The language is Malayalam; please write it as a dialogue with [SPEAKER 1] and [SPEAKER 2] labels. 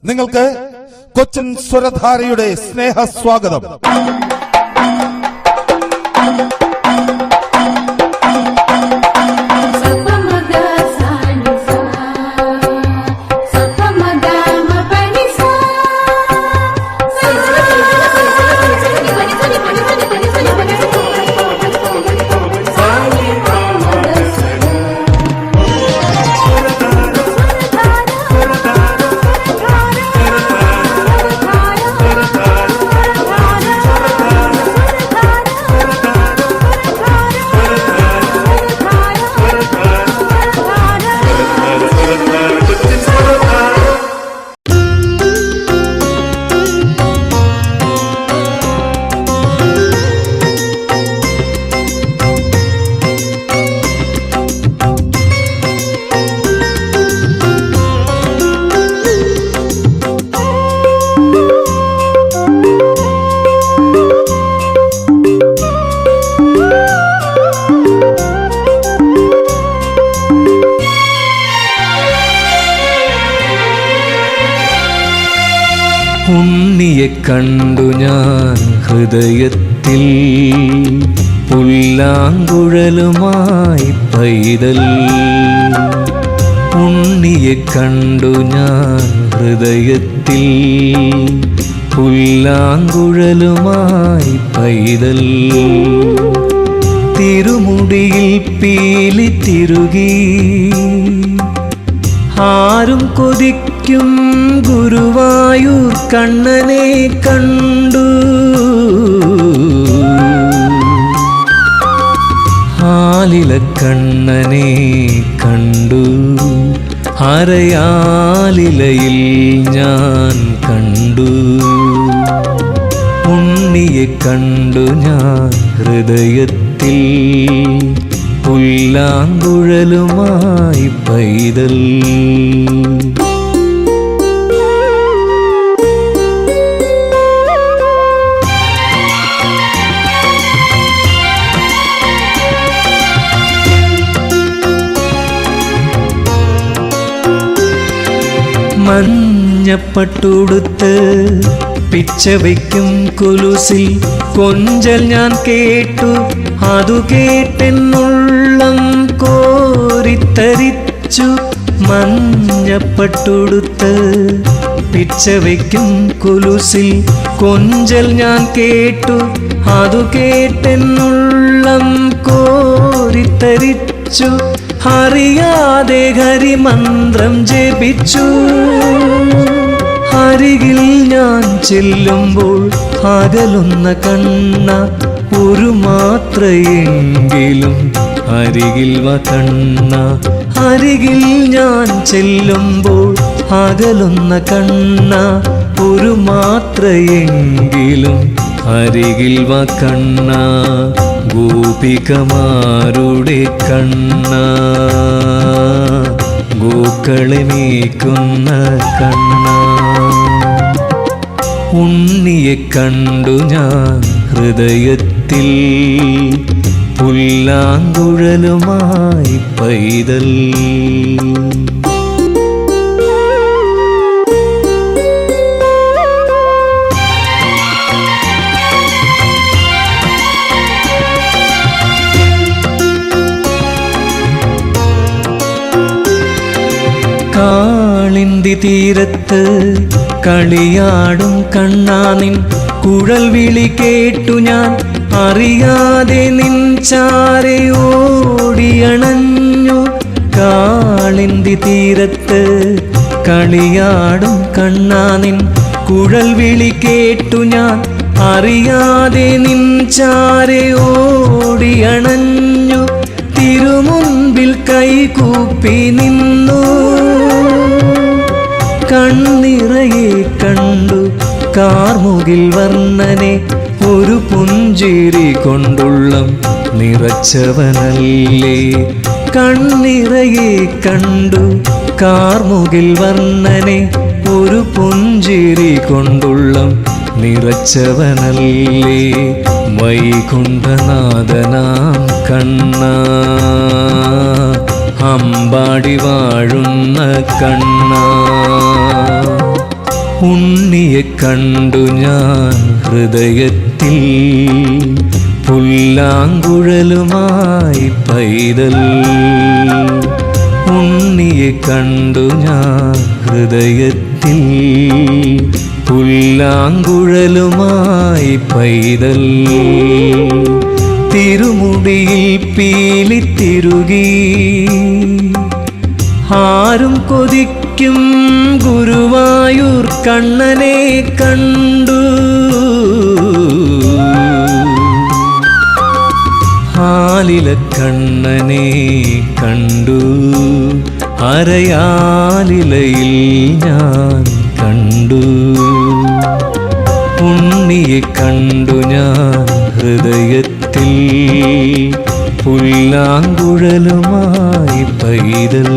[SPEAKER 1] നിങ്ങൾക്ക് കൊച്ചിൻ സ്വരധാരയുടെ സ്നേഹ സ്വാഗതം.
[SPEAKER 2] ഉണ്ണിയെ കണ്ടു ഞാൻ ഹൃദയത്തിൽ, പുല്ലാങ്കുഴലുമായി പൈതൽ. ഉണ്ണിയെ കണ്ടു ഞാൻ ഹൃദയത്തിൽ, പുല്ലാങ്കുഴലുമായി പൈതൽ. തിരുമുടിയിൽ പീലി തിരുകി ആരും കൊതിക്കും ഗുരുവായൂർ കണ്ണനെ കണ്ടു. ആലില കണ്ണനെ കണ്ടു, അരയാലിലയിൽ ഞാൻ കണ്ടു. ഉണ്ണിയെ കണ്ടു ഞാൻ ഹൃദയത്തിൽ, പുല്ലാങ്കുഴലുമായി പൈതൽ. മഞ്ഞപ്പട്ടുടുത്ത് പിച്ചവയ്ക്കും കുലുസിൽ കൊഞ്ചൽ ഞാൻ കേട്ടു. അതു കേട്ടെന്നുള്ളം കോരിത്തരിച്ചു. മഞ്ഞപ്പട്ടുടുത്ത് പിച്ചവയ്ക്കും കുലുസിൽ കൊഞ്ചൽ ഞാൻ കേട്ടു. അതു കേട്ടെന്നുള്ളം കോരിത്തരിച്ചു. അറിയാതെ ഹരിമന്ത്രം ജപിച്ചു. അരികിൽ ഞാൻ ചെല്ലുമ്പോൾ അകലുന്ന കണ്ണ, ഒരു മാത്രയെങ്കിലും അരികിൽ വ കണ്ണ. അരികിൽ ഞാൻ ചെല്ലുമ്പോൾ അകലുന്ന കണ്ണ, ഒരു മാത്രയെങ്കിലും അരികിൽ വ കണ്ണ. ഗോപികമാരുടെ കണ്ണ, ഗോക്കളെ നീക്കുന്ന കണ്ണ. ഉണ്ണിയെ കണ്ടു ഞാൻ ഹൃദയത്തിൽ, പുല്ലാങ്കുഴലുമായി പൈതൽ. കാളിന്തി തീരത്ത് കളിയാടും കണ്ണാനിൻ കുഴൽ വിളി കേട്ടു ഞാൻ. അറിയാതെ നിൻ ചാരെ ഓടിയണഞ്ഞു. കാളിന്തി തീരത്ത് കളിയാടും കണ്ണാനിൻ കുഴൽ വിളി കേട്ടു ഞാൻ. അറിയാതെ നിൻ ചാരെ ഓടിയണഞ്ഞു. തിരുമുൻപിൽ കൈകൂപ്പി നിന്നു. കണ്ണിറയെ കണ്ടു കാർമുകിൽ വർണ്ണനെ, ഒരു പുഞ്ചിരി കൊണ്ടുള്ളം നിറച്ചവനല്ലേ. കണ്ണിറയെ കണ്ടു കാർമുകിൽ വർണ്ണനെ, ഒരു പുഞ്ചിരി കൊണ്ടുള്ളം നിറച്ചവനല്ലേ. വൈകുണ്ഠനാഥനാം കണ്ണ, അമ്പാടി വാഴുന്ന കണ്ണ. ഉണ്ണിയെ കണ്ടു ഞാൻ ഹൃദയത്തിൽ പുല്ലാങ്കുഴലുമായി പൈതൽ. ഉണ്ണിയെ കണ്ടു ഞാൻ ഹൃദയത്തിൽ പുല്ലാങ്കുഴലുമായി പൈതൽ. തിരുമുടിയിൽ പീലിത്തിരുകി ആരും കൊതിക്കും ഗുരുവായൂർ കണ്ണനെ കണ്ടു. ആലില കണ്ണനെ കണ്ടു, അരയാലിലയിൽ ഞാൻ കണ്ടു. ഉണ്ണിയെ കണ്ടു ഞാൻ ഹൃദയത്തിൽ പുല്ലാങ്കുഴലുമായി പൈതൽ.